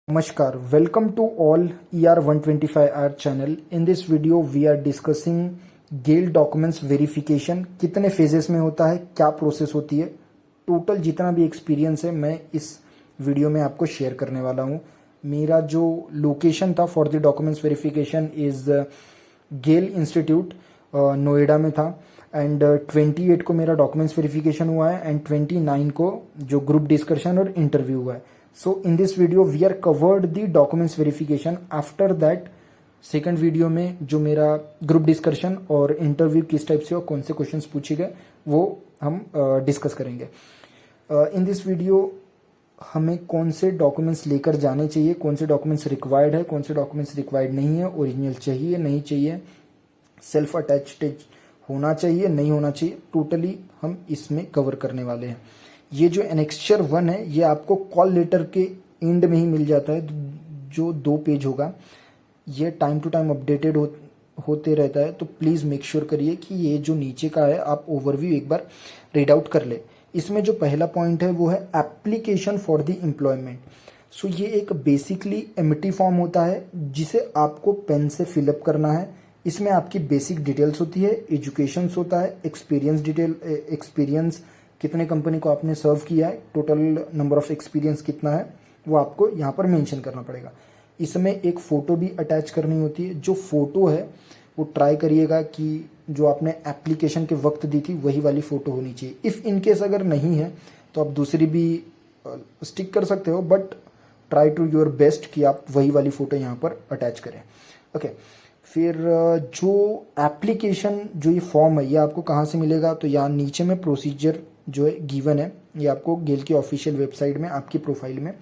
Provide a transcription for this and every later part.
Namaskar, welcome to all ER125R channel. In this video we are discussing GAIL documents verification कितने phases में होता है, क्या प्रोसेस होती है, टोटल जितना भी एक्सपीरियंस है मैं इस वीडियो में आपको शेयर करने वाला हूँ। मेरा जो लोकेशन था for the documents verification is GAIL institute Noida में था एंड 28 को मेरा डॉक्यूमेंट्स वेरिफिकेशन हुआ है एंड 29 को जो ग्रुप डिस्कशन और इंटरव्यू हुआ है। So in this video we are covered the documents verification. After that second video में जो मेरा ग्रुप डिस्कशन और इंटरव्यू किस टाइप से और कौन से क्वेश्चंस पूछे गए वो हम डिस्कस करेंगे। इन दिस वीडियो हमें कौन से डॉक्यूमेंट्स लेकर जाने चाहिए, कौन से डॉक्यूमेंट्स रिक्वायर्ड है, कौन से डॉक्यूमेंट्स रिक्वायर्ड नहीं है, ओरिजिनल चाहिए नहीं चाहिए, सेल्फ अटैच्ड होना चाहिए नहीं होना चाहिए, टोटली हम इसमें कवर करने वाले हैं। ये जो एनेक्स्चर 1 है ये आपको कॉल लेटर के एंड में ही मिल जाता है, जो 2 पेज होगा। ये टाइम टू टाइम अपडेटेड होते रहता है, तो प्लीज़ मेक श्योर करिए कि ये जो नीचे का है आप ओवरव्यू एक बार रीड आउट कर ले। इसमें जो पहला पॉइंट है वो है एप्लीकेशन फॉर द एम्प्लॉयमेंट। सो ये एक बेसिकली एम्प्टी फॉर्म होता है जिसे आपको पेन से फिलअप करना है। इसमें आपकी बेसिक डिटेल्स होती है, एजुकेशन होता है, एक्सपीरियंस डिटेल, एक्सपीरियंस कितने कंपनी को आपने सर्व किया है, टोटल नंबर ऑफ एक्सपीरियंस कितना है वो आपको यहाँ पर मेंशन करना पड़ेगा। इसमें एक फ़ोटो भी अटैच करनी होती है। जो फ़ोटो है वो ट्राई करिएगा कि जो आपने एप्लीकेशन के वक्त दी थी वही वाली फ़ोटो होनी चाहिए। इफ़ इनकेस अगर नहीं है तो आप दूसरी भी स्टिक कर सकते हो, but try to your best कि आप वही वाली फ़ोटो यहाँ पर अटैच करें। ओके, फिर जो एप्लीकेशन जो ये फॉर्म है ये आपको कहाँ से मिलेगा, तो यहाँ नीचे में प्रोसीजर जो है गिवन है, ये आपको गेल की ऑफिशियल वेबसाइट में आपकी प्रोफाइल में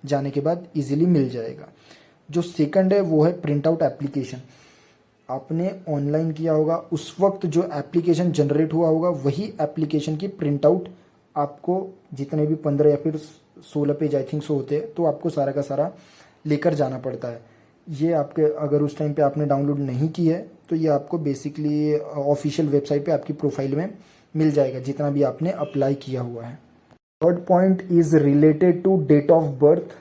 जाने के बाद इजीली मिल जाएगा। जो सेकंड है वो है प्रिंट आउट एप्लीकेशन। आपने ऑनलाइन किया होगा, उस वक्त जो एप्लीकेशन जनरेट हुआ होगा वही एप्लीकेशन की प्रिंट आउट आपको जितने भी 15 या फिर 16 पेज आई थिंक सो होते हैं, तो आपको सारा का सारा लेकर जाना पड़ता है। ये आपके अगर उस टाइम पे आपने डाउनलोड नहीं की है तो ये आपको बेसिकली ऑफिशियल वेबसाइट पे आपकी प्रोफाइल में मिल जाएगा जितना भी आपने अप्लाई किया हुआ है। Third point is related to date of birth.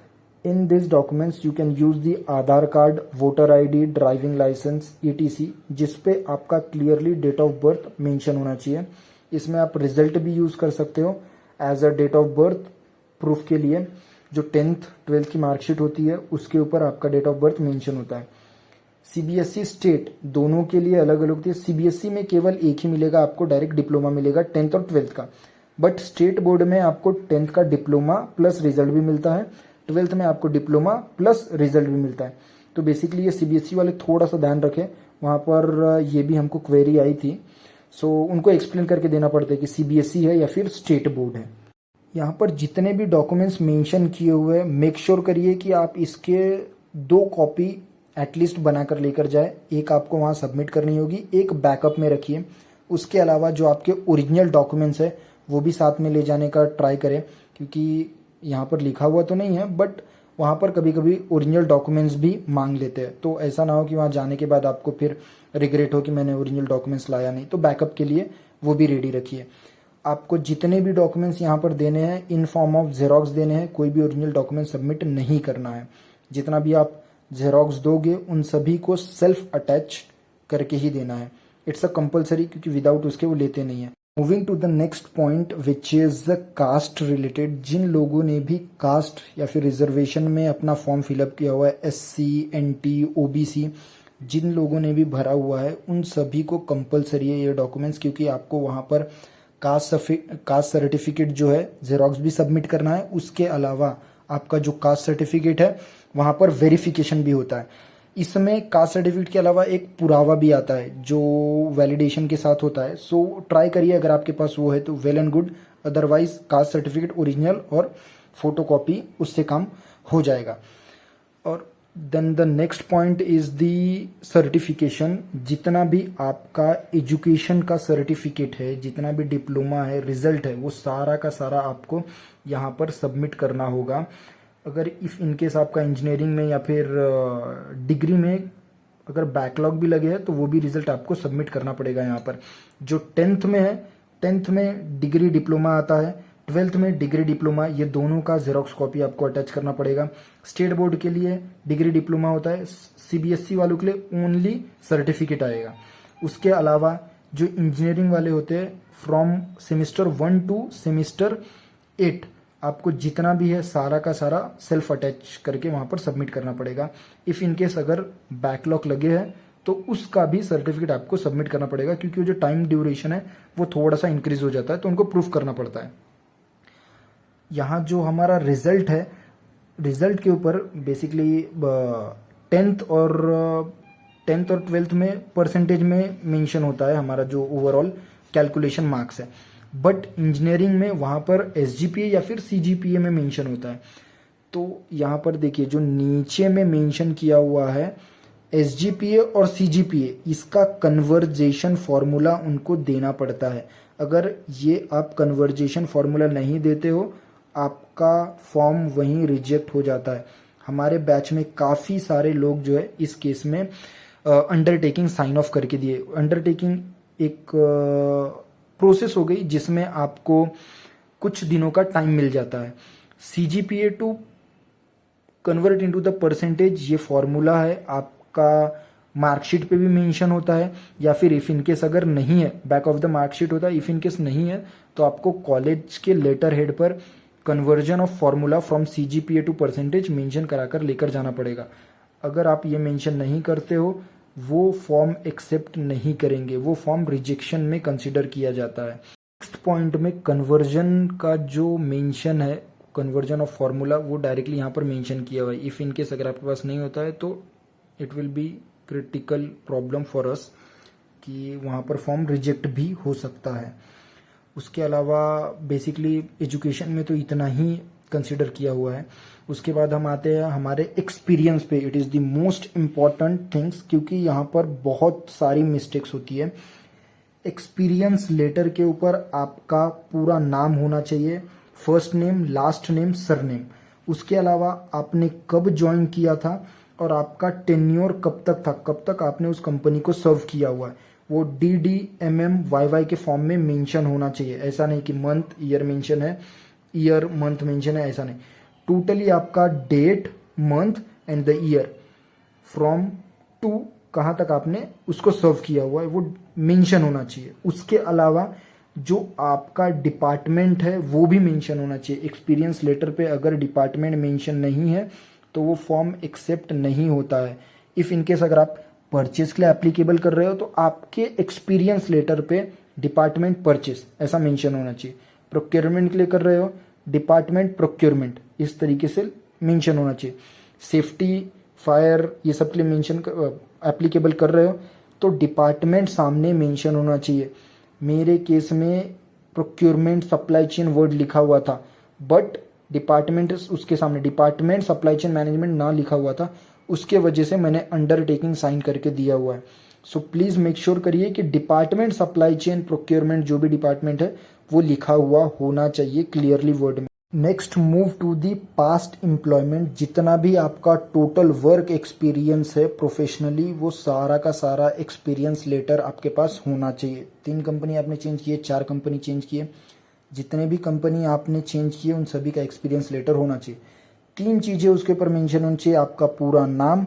In this documents you can use the Aadhaar card, voter ID, driving licence ETC, जिसपे आपका clearly date of birth mention होना चाहिए। इसमें आप रिजल्ट भी यूज कर सकते हो as a date of birth proof के लिए। जो 10th 12th की मार्कशीट होती है उसके ऊपर आपका डेट ऑफ बर्थ मेंशन होता है। CBSE स्टेट दोनों के लिए अलग अलग होती है। CBSE में केवल एक ही मिलेगा आपको, डायरेक्ट डिप्लोमा मिलेगा 10th और 12th का, बट स्टेट बोर्ड में आपको 10th का डिप्लोमा प्लस रिजल्ट भी मिलता है, 12th में आपको डिप्लोमा प्लस रिजल्ट भी मिलता है। तो बेसिकली ये CBSE वाले थोड़ा सा ध्यान रखें, वहाँ पर ये भी हमको क्वेरी आई थी, सो उनको एक्सप्लेन करके देना पड़ता है कि CBSE है या फिर स्टेट बोर्ड है। यहाँ पर जितने भी डॉक्यूमेंट्स मेंशन किए हुए हैं मेक श्योर करिए कि आप इसके 2 कॉपी एटलीस्ट बनाकर लेकर जाए। एक आपको वहाँ सबमिट करनी होगी, एक बैकअप में रखिए। उसके अलावा जो आपके ओरिजिनल डॉक्यूमेंट्स है वो भी साथ में ले जाने का ट्राई करें, क्योंकि यहाँ पर लिखा हुआ तो नहीं है बट वहाँ पर कभी कभी ओरिजिनल डॉक्यूमेंट्स भी मांग लेते हैं। तो ऐसा ना हो कि वहाँ जाने के बाद आपको फिर रिग्रेट हो कि मैंने ओरिजिनल डॉक्यूमेंट्स लाया नहीं। तो बैकअप के लिए वो भी रेडी रखिए। आपको जितने भी डॉक्यूमेंट्स यहाँ पर देने हैं इन फॉर्म ऑफ जेरोक्स देने हैं, कोई भी ओरिजिनल डॉक्यूमेंट सबमिट नहीं करना है। जितना भी आप जेरोक्स दोगे उन सभी को सेल्फ अटैच करके ही देना है। इट्स अ कंपलसरी, क्योंकि विदाउट उसके वो लेते नहीं है। Moving to the next point which is caste related. जिन लोगों ने भी कास्ट या फिर रिजर्वेशन में अपना फॉर्म फिलअप किया हुआ है, SC NT OBC, जिन लोगों ने भी भरा हुआ है उन सभी को कंपलसरी है ये डॉक्यूमेंट्स, क्योंकि आपको वहाँ पर कास्ट सर्टिफिकेट जो है जेरोक्स भी सबमिट करना है। उसके अलावा आपका जो कास्ट सर्टिफिकेट है वहाँ पर वेरिफिकेशन भी होता है। इसमें कास्ट सर्टिफिकेट के अलावा एक पुरावा भी आता है जो वैलिडेशन के साथ होता है। सो ट्राई करिए, अगर आपके पास वो है तो well and good, otherwise caste certificate original और फोटोकॉपी उससे काम हो जाएगा। और then the next point is the certification. जितना भी आपका एजुकेशन का सर्टिफिकेट है, जितना भी डिप्लोमा है, रिजल्ट है, वो सारा का सारा आपको यहाँ पर सबमिट करना होगा। अगर इफ़ इनकेस आपका इंजीनियरिंग में या फिर डिग्री में अगर बैकलॉग भी लगे हैं तो वो भी रिजल्ट आपको सबमिट करना पड़ेगा यहाँ पर। जो 10th में है, 10th में डिग्री डिप्लोमा आता है, ट्वेल्थ में डिग्री डिप्लोमा, ये दोनों का जेरोक्स कॉपी आपको अटैच करना पड़ेगा। स्टेट बोर्ड के लिए डिग्री डिप्लोमा होता है, सीबीएसई वालों के लिए ओनली सर्टिफिकेट आएगा। उसके अलावा जो इंजीनियरिंग वाले होते हैं फ्रॉम सेमिस्टर 1 टू सेमिस्टर 8 आपको जितना भी है सारा का सारा सेल्फ अटैच करके वहाँ पर सबमिट करना पड़ेगा। इफ़ इनकेस अगर बैकलॉग लगे हैं तो उसका भी सर्टिफिकेट आपको सबमिट करना पड़ेगा, क्योंकि जो टाइम ड्यूरेशन है वो थोड़ा सा इंक्रीज हो जाता है, तो उनको प्रूफ करना पड़ता है। यहाँ जो हमारा रिजल्ट है, रिजल्ट के ऊपर बेसिकली टेंथ और ट्वेल्थ में परसेंटेज में मेंशन होता है हमारा जो ओवरऑल कैलकुलेशन मार्क्स है, बट इंजीनियरिंग में वहाँ पर एसजीपीए या फिर सीजीपीए में मेंशन होता है। तो यहाँ पर देखिए जो नीचे में मेंशन किया हुआ है एसजीपीए और सीजीपीए, इसका कन्वर्जेशन फॉर्मूला उनको देना पड़ता है। अगर ये आप कन्वर्जेशन फॉर्मूला नहीं देते हो आपका फॉर्म वहीं रिजेक्ट हो जाता है। हमारे बैच में काफ़ी सारे लोग जो है इस केस में अंडरटेकिंग साइन ऑफ करके दिए। अंडरटेकिंग एक प्रोसेस हो गई जिसमें आपको कुछ दिनों का टाइम मिल जाता है। CGPA to convert into the percentage, ये फॉर्मूला है, आपका मार्कशीट पे भी मेंशन होता है, या फिर इफ़ इनकेस अगर नहीं है बैक ऑफ द मार्कशीट होता है, इफ़ इनकेस नहीं है तो आपको कॉलेज के लेटर हेड पर conversion of formula from CGPA to percentage mention कराकर लेकर जाना पड़ेगा। अगर आप ये मेंशन नहीं करते हो वो फॉर्म एक्सेप्ट नहीं करेंगे, वो फॉर्म रिजेक्शन में कंसिडर किया जाता है। नेक्स्ट पॉइंट में कन्वर्जन का जो मेंशन है, कन्वर्जन ऑफ फॉर्मूला, वो डायरेक्टली यहाँ पर मेंशन किया हुआ है। इफ़ इनकेस अगर आपके पास नहीं होता है तो it will be critical problem for us कि वहाँ पर फॉर्म रिजेक्ट भी हो सकता है। उसके अलावा बेसिकली एजुकेशन में तो इतना ही कंसिडर किया हुआ है। उसके बाद हम आते हैं हमारे एक्सपीरियंस पे। It is the most important things, क्योंकि यहाँ पर बहुत सारी मिस्टेक्स होती है। एक्सपीरियंस लेटर के ऊपर आपका पूरा नाम होना चाहिए, first name, last name, surname. उसके अलावा आपने कब ज्वाइन किया था और आपका टेन्योर कब तक था, कब तक आपने उस कंपनी को सर्व किया हुआ है, वो DDMMYY के फॉर्म में मेंशन होना चाहिए। ऐसा नहीं कि मंथ ईयर मेंशन है, ईयर मंथ मेंशन है, ऐसा नहीं। टोटली आपका date, month and the year from to कहाँ तक आपने उसको सर्व किया हुआ है वो मेंशन होना चाहिए। उसके अलावा जो आपका डिपार्टमेंट है वो भी मेंशन होना चाहिए। एक्सपीरियंस लेटर पे अगर डिपार्टमेंट मेंशन नहीं है तो वो फॉर्म एक्सेप्ट नहीं होता है। इफ़ इनकेस अगर आप परचेज के लिए एप्लीकेबल कर रहे हो तो आपके एक्सपीरियंस लेटर पे डिपार्टमेंट परचेज ऐसा मेंशन होना चाहिए। प्रोक्योरमेंट के लिए कर रहे हो डिपार्टमेंट प्रोक्योरमेंट, इस तरीके से मेंशन होना चाहिए। सेफ्टी, फायर, ये सब के लिए मेंशन एप्लीकेबल कर रहे हो तो डिपार्टमेंट सामने मेंशन होना चाहिए। मेरे केस में प्रोक्योरमेंट सप्लाई चेन वर्ड लिखा हुआ था, बट डिपार्टमेंट उसके सामने डिपार्टमेंट सप्लाई चेन मैनेजमेंट ना लिखा हुआ था, उसके वजह से मैंने अंडरटेकिंग साइन करके दिया हुआ है। सो प्लीज़ मेक श्योर करिए कि डिपार्टमेंट सप्लाई चेन प्रोक्योरमेंट जो भी डिपार्टमेंट है वो लिखा हुआ होना चाहिए क्लियरली वर्ड में। Next move to the past employment. जितना भी आपका टोटल वर्क एक्सपीरियंस है प्रोफेशनली, वो सारा का सारा एक्सपीरियंस लेटर आपके पास होना चाहिए। 3 कंपनी आपने चेंज किए, 4 कंपनी चेंज किए, जितने भी कंपनी आपने चेंज किए उन सभी का एक्सपीरियंस लेटर होना चाहिए। 3 चीज़ें उसके ऊपर मेंशन होनी चाहिए, आपका पूरा नाम,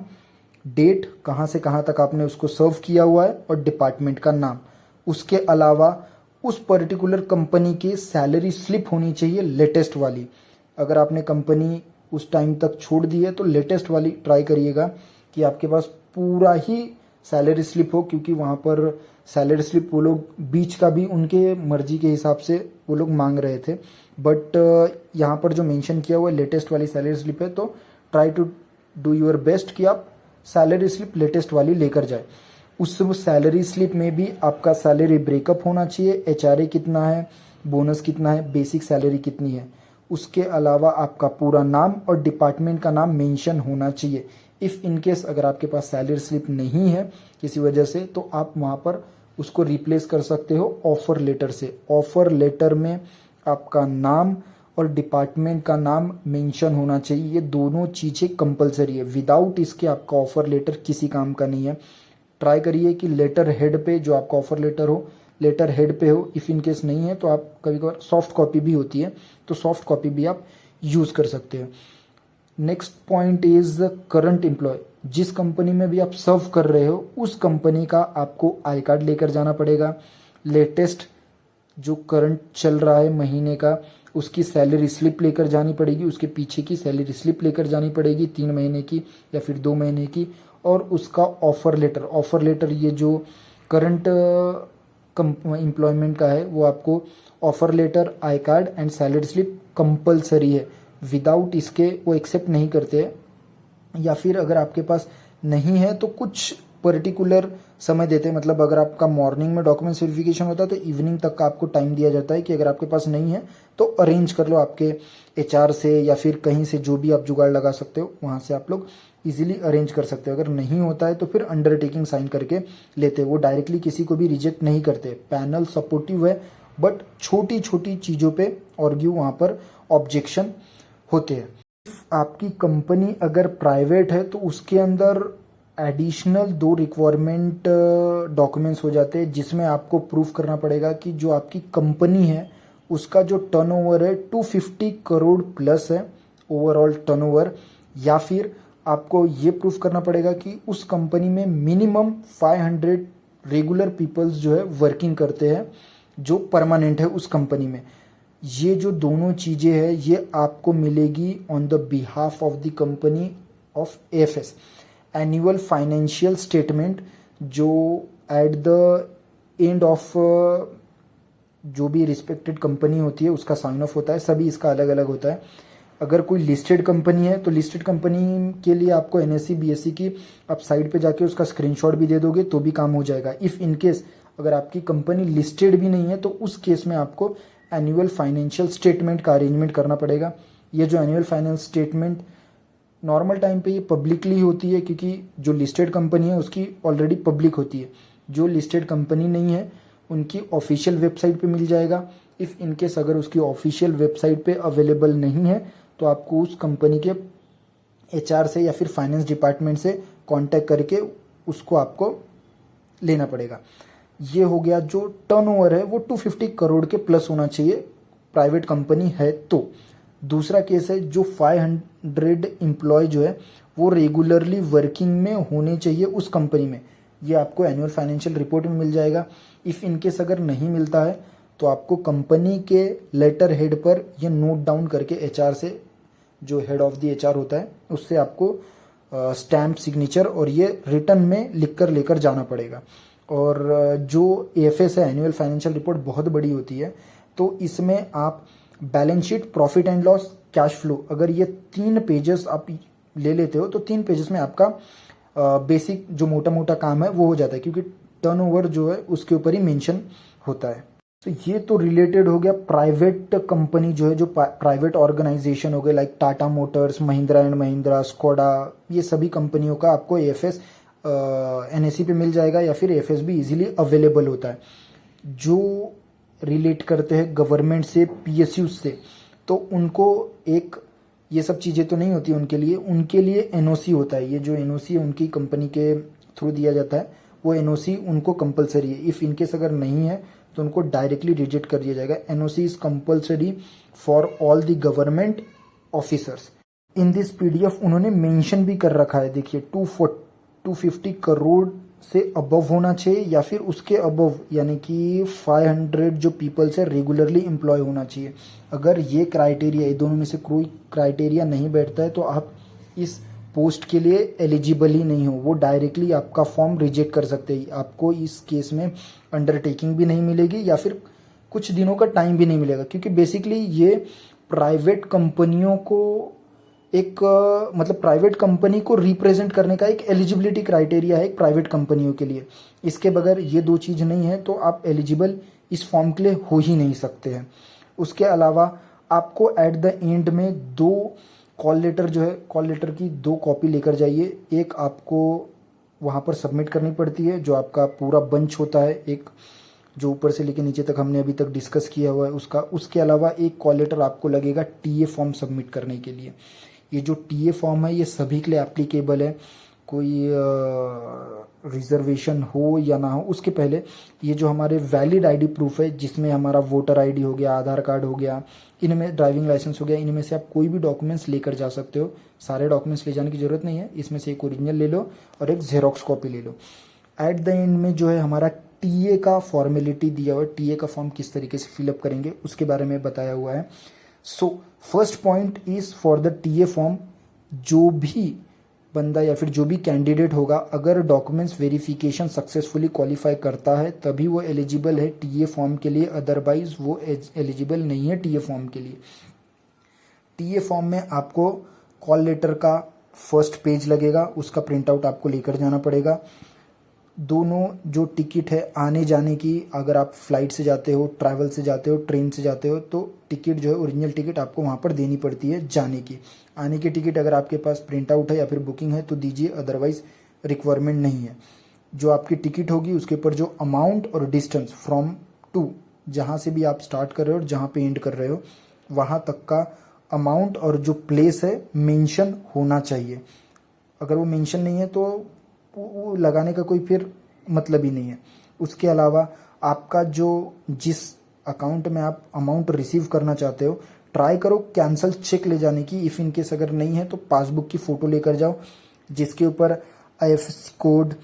डेट, कहाँ से कहाँ तक आपने उसको सर्व किया हुआ है, और डिपार्टमेंट का नाम। उसके अलावा उस पर्टिकुलर कंपनी की सैलरी स्लिप होनी चाहिए, लेटेस्ट वाली। अगर आपने कंपनी उस टाइम तक छोड़ दी है तो लेटेस्ट वाली ट्राई करिएगा कि आपके पास पूरा ही सैलरी स्लिप हो, क्योंकि वहाँ पर सैलरी स्लिप वो लोग बीच का भी उनके मर्जी के हिसाब से वो लोग मांग रहे थे, बट यहाँ पर जो मेंशन किया हुआ है लेटेस्ट वाली सैलरी स्लिप है, तो try to do your best कि आप सैलरी स्लिप लेटेस्ट वाली लेकर जाए। उस सैलरी स्लिप में भी आपका सैलरी ब्रेकअप होना चाहिए, HRA कितना है, बोनस कितना है, बेसिक सैलरी कितनी है। उसके अलावा आपका पूरा नाम और डिपार्टमेंट का नाम मेंशन होना चाहिए। इफ़ इनकेस अगर आपके पास सैलरी स्लिप नहीं है किसी वजह से, तो आप वहाँ पर उसको रिप्लेस कर सकते हो ऑफर लेटर से। ऑफर लेटर में आपका नाम और डिपार्टमेंट का नाम मेंशन होना चाहिए। ये दोनों चीज़ें कंपलसरी है, विदाउट इसके आपका ऑफर लेटर किसी काम का नहीं है। ट्राई करिए कि लेटर हेड पे जो आपका ऑफर लेटर हो लेटर हेड पे हो। इफ़ इन केस नहीं है तो आप कभी कभार सॉफ्ट कॉपी भी होती है, तो सॉफ्ट कॉपी भी आप यूज़ कर सकते हो। Next point is current employ. जिस कंपनी में भी आप सर्व कर रहे हो उस कंपनी का आपको आई कार्ड लेकर जाना पड़ेगा। लेटेस्ट जो करंट चल रहा है महीने का उसकी सैलरी स्लिप लेकर जानी पड़ेगी, उसके पीछे की सैलरी स्लिप लेकर जानी पड़ेगी 3 महीने की या फिर 2 महीने की, और उसका ऑफर लेटर। ऑफर लेटर ये जो करंट एम्प्लॉयमेंट का है वो आपको offer letter, I card and salary slip compulsory है। विदाउट इसके वो एक्सेप्ट नहीं करते हैं। या फिर अगर आपके पास नहीं है तो कुछ पर्टिकुलर समय देते हैं, मतलब अगर आपका मॉर्निंग में डॉक्यूमेंट्स वेरिफिकेशन होता है तो इवनिंग तक का आपको टाइम दिया जाता है कि अगर आपके पास नहीं है तो अरेंज कर लो आपके एचआर से या फिर कहीं से, जो भी आप जुगाड़ लगा सकते हो वहाँ से आप लोग इजीली अरेंज कर सकते हो। अगर नहीं होता है तो फिर अंडरटेकिंग साइन करके लेते हैं, वो डायरेक्टली किसी को भी रिजेक्ट नहीं करते। पैनल सपोर्टिव है, बट छोटी छोटी चीज़ों पे आर्ग्यू वहाँ पर ऑब्जेक्शन होते हैं। आपकी कंपनी अगर प्राइवेट है तो उसके अंदर एडिशनल 2 रिक्वायरमेंट डॉक्यूमेंट्स हो जाते हैं, जिसमें आपको प्रूफ करना पड़ेगा कि जो आपकी कंपनी है उसका जो टर्नओवर है 250 करोड़ प्लस है ओवरऑल टर्नओवर, या फिर आपको ये प्रूफ करना पड़ेगा कि उस कंपनी में मिनिमम 500 रेगुलर पीपल्स जो है वर्किंग करते हैं जो परमानेंट है उस कंपनी में। ये जो दोनों चीज़ें हैं ये आपको मिलेगी on the behalf of the company of AFS. Annual financial statement जो एट द एंड ऑफ जो भी रिस्पेक्टेड कंपनी होती है उसका साइन ऑफ होता है, सभी इसका अलग अलग होता है। अगर कोई लिस्टेड कंपनी है तो लिस्टेड कंपनी के लिए आपको एनएससी बीएससी की आप साइड पे जाके उसका स्क्रीनशॉट भी दे दोगे तो भी काम हो जाएगा। इफ़ इन केस अगर आपकी कंपनी लिस्टेड भी नहीं है तो उस केस में आपको एनुअल फाइनेंशियल स्टेटमेंट का अरेंजमेंट करना पड़ेगा। ये जो annual finance statement normal time पे ये पब्लिकली होती है, क्योंकि जो लिस्टेड कंपनी है उसकी ऑलरेडी पब्लिक होती है। जो लिस्टेड कंपनी नहीं है उनकी ऑफिशियल वेबसाइट पे मिल जाएगा। इफ़ इन केस अगर उसकी ऑफिशियल वेबसाइट पे अवेलेबल नहीं है तो आपको उस कंपनी के एचआर से या फिर फाइनेंस डिपार्टमेंट से कांटेक्ट करके उसको आपको लेना पड़ेगा। ये हो गया जो टर्नओवर है वो 250 करोड़ के प्लस होना चाहिए प्राइवेट कंपनी है तो। दूसरा केस है जो 500 एम्प्लॉय जो है वो रेगुलरली वर्किंग में होने चाहिए उस कंपनी में। ये आपको एनुअल फाइनेंशियल रिपोर्ट में मिल जाएगा। इफ़ इनकेस अगर नहीं मिलता है तो आपको कंपनी के लेटर हेड पर ये नोट डाउन करके एचआर से, जो हेड ऑफ द एचआर होता है उससे आपको स्टैम्प सिग्नेचर और ये रिटर्न में लिख कर लेकर जाना पड़ेगा। और जो एएफएस है एनुअल फाइनेंशियल रिपोर्ट बहुत बड़ी होती है, तो इसमें आप balance sheet, profit and loss, cash flow, अगर ये 3 पेजेस आप ले लेते हो तो 3 पेजेस में आपका बेसिक जो मोटा मोटा काम है वो हो जाता है, क्योंकि टर्नओवर जो है उसके ऊपर ही मेंशन होता है। तो ये तो रिलेटेड हो गया प्राइवेट कंपनी जो है, जो प्राइवेट ऑर्गेनाइजेशन हो गए like Tata Motors, Mahindra and Mahindra, Skoda, ये सभी कंपनियों का आपको एएफएस एनएससी पे मिल जाएगा या फिर एएफएस भी इजीली अवेलेबल होता है। जो रिलेट करते हैं गवर्नमेंट से, पीएसयू से, तो उनको एक ये सब चीज़ें तो नहीं होती उनके लिए एनओसी होता है। ये जो एनओसी है उनकी कंपनी के थ्रू दिया जाता है, वो एनओसी उनको कंपलसरी है। इफ़ इनकेस अगर नहीं है तो उनको डायरेक्टली रिजेक्ट कर दिया जाएगा। NOC is compulsory for all the government officers. In this PDF उन्होंने मेंशन भी कर रखा है, देखिए 250 करोड़ से अबव होना चाहिए या फिर उसके अबव, यानी कि 500 जो पीपल्स है रेगुलरली एम्प्लॉय होना चाहिए। अगर ये क्राइटेरिया, ये दोनों में से कोई क्राइटेरिया नहीं बैठता है तो आप इस पोस्ट के लिए एलिजिबल ही नहीं हो, वो डायरेक्टली आपका फॉर्म रिजेक्ट कर सकते हैं। आपको इस केस में अंडरटेकिंग भी नहीं मिलेगी या फिर कुछ दिनों का टाइम भी नहीं मिलेगा, क्योंकि बेसिकली ये प्राइवेट कंपनियों को एक मतलब प्राइवेट कंपनी को रिप्रेजेंट करने का एक एलिजिबिलिटी क्राइटेरिया है प्राइवेट कंपनियों के लिए। इसके बगैर ये 2 चीज़ नहीं है तो आप एलिजिबल इस फॉर्म के लिए हो ही नहीं सकते हैं। उसके अलावा आपको एट द एंड में 2 कॉल लेटर जो है, कॉल लेटर की 2 कॉपी लेकर जाइए। एक आपको वहाँ पर सबमिट करनी पड़ती है जो आपका पूरा बंच होता है, एक जो ऊपर से लेकर नीचे तक हमने अभी तक डिस्कस किया हुआ है उसका। उसके अलावा एक कॉल लेटर आपको लगेगा टीए फॉर्म सबमिट करने के लिए। ये जो टीए फॉर्म है ये सभी के लिए एप्लीकेबल है, कोई रिजर्वेशन हो या ना हो, उसके पहले ये जो हमारे वैलिड आईडी प्रूफ है, जिसमें हमारा वोटर आईडी हो गया, आधार कार्ड हो गया, इनमें ड्राइविंग लाइसेंस हो गया, इनमें से आप कोई भी डॉक्यूमेंट्स लेकर जा सकते हो। सारे डॉक्यूमेंट्स ले जाने की ज़रूरत नहीं है, इसमें से एक ओरिजिनल ले लो और एक जेरोक्स कॉपी ले लो। एट द एंड में जो है हमारा टीए का फॉर्मेलिटी दिया हुआ है, टीए का फॉर्म किस तरीके से फिलअप करेंगे उसके बारे में बताया हुआ है। So first point is for the TA form, जो भी बंदा या फिर जो भी कैंडिडेट होगा, अगर डॉक्यूमेंट्स वेरिफिकेशन सक्सेसफुली क्वालिफाई करता है तभी वो एलिजिबल है टीए फॉर्म के लिए, अदरवाइज वो एलिजिबल नहीं है टीए फॉर्म के लिए। टीए फॉर्म में आपको कॉल लेटर का फर्स्ट पेज लगेगा, उसका प्रिंट आउट आपको लेकर जाना पड़ेगा। दोनों जो टिकट है आने जाने की, अगर आप फ्लाइट से जाते हो, ट्रैवल से जाते हो, ट्रेन से जाते हो, तो टिकट जो है ओरिजिनल टिकट आपको वहाँ पर देनी पड़ती है जाने की। आने की टिकट अगर आपके पास प्रिंट आउट है या फिर बुकिंग है तो दीजिए, अदरवाइज रिक्वायरमेंट नहीं है। जो आपकी टिकट होगी उसके ऊपर जो अमाउंट और डिस्टेंस फ्रॉम टू, जहाँ से भी आप स्टार्ट कर रहे हो और जहाँ पे एंड कर रहे हो, वहाँ तक का अमाउंट और जो प्लेस है मेंशन होना चाहिए। अगर वो मेंशन नहीं है तो वो लगाने का कोई फिर मतलब ही नहीं है। उसके अलावा आपका जो जिस अकाउंट में आप अमाउंट रिसीव करना चाहते हो, ट्राई करो कैंसल चेक ले जाने की। इफ़ इन केस अगर नहीं है तो पासबुक की फ़ोटो लेकर जाओ, जिसके ऊपर IFSC कोड,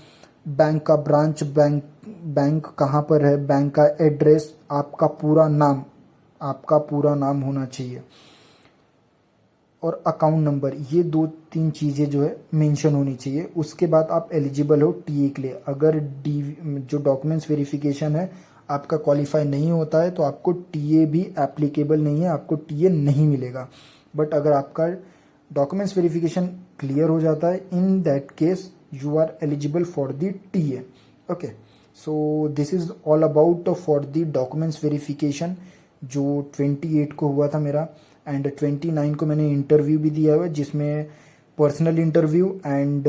बैंक का ब्रांच, बैंक कहाँ पर है, बैंक का एड्रेस, आपका पूरा नाम होना चाहिए और अकाउंट नंबर, ये 2-3 चीज़ें जो है मेंशन होनी चाहिए। उसके बाद आप एलिजिबल हो टीए के लिए। अगर जो डॉक्यूमेंट्स वेरिफिकेशन है आपका क्वालिफाई नहीं होता है तो आपको टीए भी एप्लीकेबल नहीं है, आपको टीए नहीं मिलेगा। बट अगर आपका डॉक्यूमेंट्स वेरिफिकेशन क्लियर हो जाता है, in that case you are eligible for the TA. Okay, so this is all about for the documents verification जो 28 को हुआ था मेरा, एंड 29 को मैंने इंटरव्यू भी दिया हुआ है, जिसमें personal interview and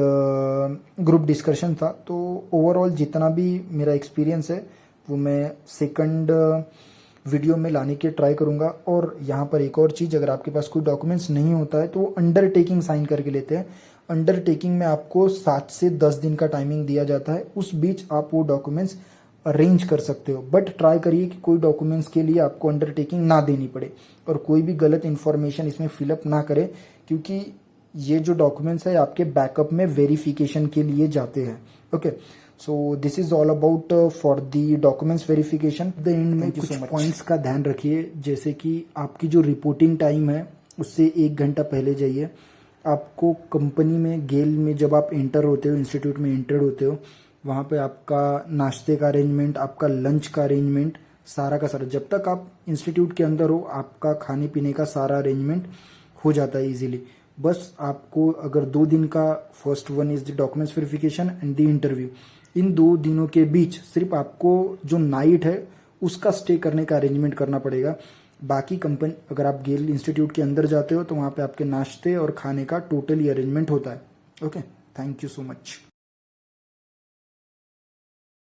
group discussion था। तो ओवरऑल जितना भी मेरा एक्सपीरियंस है वो मैं सेकंड वीडियो में लाने की ट्राई करूँगा। और यहाँ पर एक और चीज़, अगर आपके पास कोई डॉक्यूमेंट्स नहीं होता है तो वो अंडरटेकिंग साइन करके लेते हैं। अंडरटेकिंग में आपको 7 से 10 दिन का टाइमिंग दिया जाता है, उस बीच आप वो डॉक्यूमेंट्स अरेंज कर सकते हो। बट ट्राई करिए कि कोई डॉक्यूमेंट्स के लिए आपको अंडरटेकिंग ना देनी पड़े और कोई भी गलत इन्फॉर्मेशन इसमें फिलअप ना करे, क्योंकि ये जो डॉक्यूमेंट्स है आपके बैकअप में वेरिफिकेशन के लिए जाते हैं। Okay, so this is all about for the documents verification. The end में कुछ पॉइंट्स का ध्यान रखिए, जैसे कि आपकी जो रिपोर्टिंग टाइम है उससे 1 घंटा पहले जाइए। आपको कंपनी में, गेल में जब आप एंटर होते हो, इंस्टीट्यूट में एंटर होते हो, वहाँ पे आपका नाश्ते का अरेंजमेंट, आपका लंच का अरेंजमेंट, सारा का सारा, जब तक आप इंस्टीट्यूट के अंदर हो आपका खाने पीने का सारा अरेंजमेंट हो जाता है इजीली। बस आपको अगर 2 दिन का, first one is the documents verification and the interview, इन 2 दिनों के बीच सिर्फ आपको जो नाइट है उसका स्टे करने का अरेंजमेंट करना पड़ेगा। बाकी कंपनी, अगर आप गेल इंस्टीट्यूट के अंदर जाते हो तो वहाँ पे आपके नाश्ते और खाने का टोटली अरेंजमेंट होता है। Okay, thank you so much.